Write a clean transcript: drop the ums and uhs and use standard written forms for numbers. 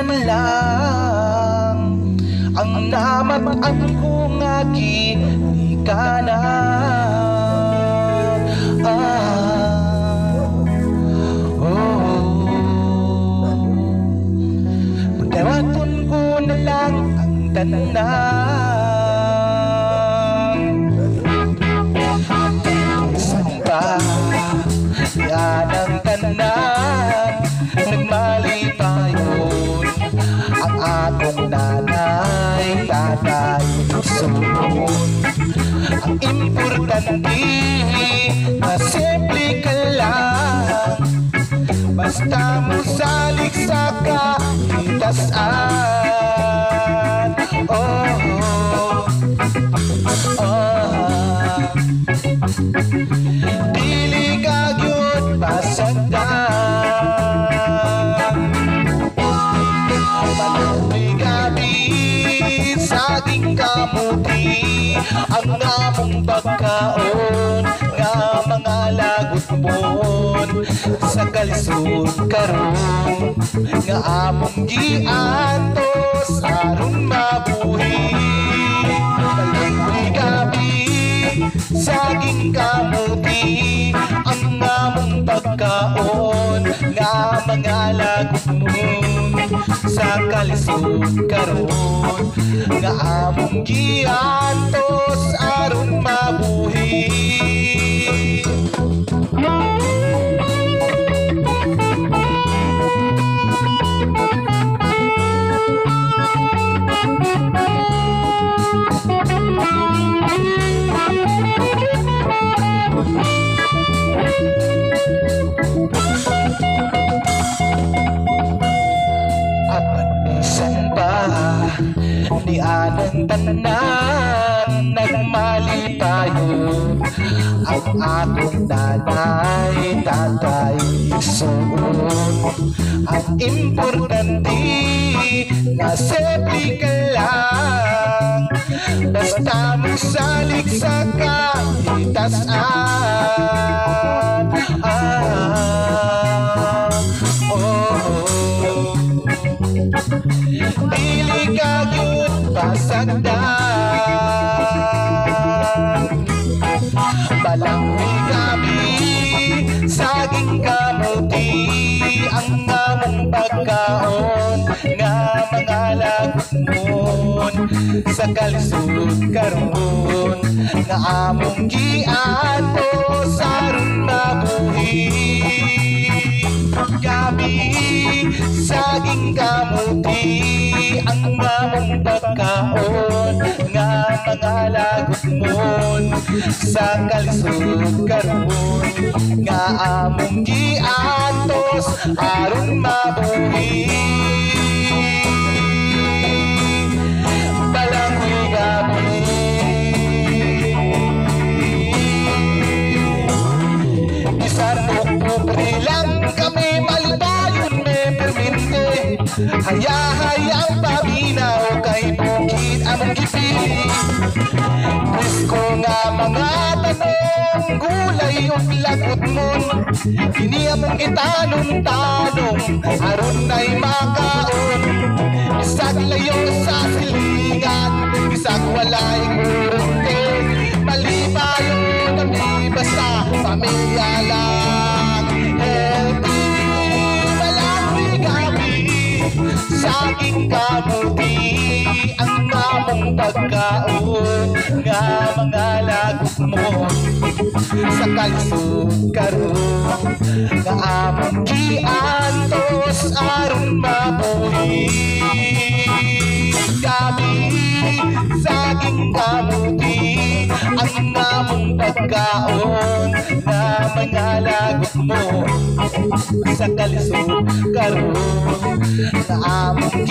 man lang ang namatan ko nga ginikana. Pagdawaton ko na lang ang tanan. Samba yan ang tanan, nagmali tayon ang atong nanay, tatay, suon. Ang importante na simple ka lang, basta mo salig sa kahitasan. Dili ka gyud pasagdan, manoy gabi saging kamuti ang among pagkaon nga mga lagot mon sa kalisod karon nga among giatos aron mabuhi. Manoy gabi saging kamuti ang among pagkaon nga mga lagot mon sa kalisod karon nga among giatos aron mabuhi. Di anang tanan, nagmali tayo ang atong nanay, tatay, suon. Ang importante na simple ka lang, basta mo salig sa kahitasan. Dili ka gyud pasagdan, balanghoy gabi saging kamuti ang among pagkaon nga mga lagot mon sa kalisod karon nga among giatos aron mabuhi. Gabi saging kamuti ang among pagkaon nga mga lagot mon sa kalisod karon nga among giatos aron mabuhi. Balanghoy gabi bisan Oktubre lang kami malibayon may perminte, haya-hayang paminaw kay bukid among gipili. Presko nga mga tanong, gulay ug lagot mon, kini among gitanong-tanong aron nay makaon. Bisag layo sa silingan, bisag walay kurente, malibayon kami basta pamilya lang. Healthy balanghoy gabi saging kamuti ang among pagkaon nga mga lagot mo sa kalisod karon nga among giatos aron mabuhi. Gabi saging kamuti ang among pagkaon nga mga lagot mo sa kalisod karon nga among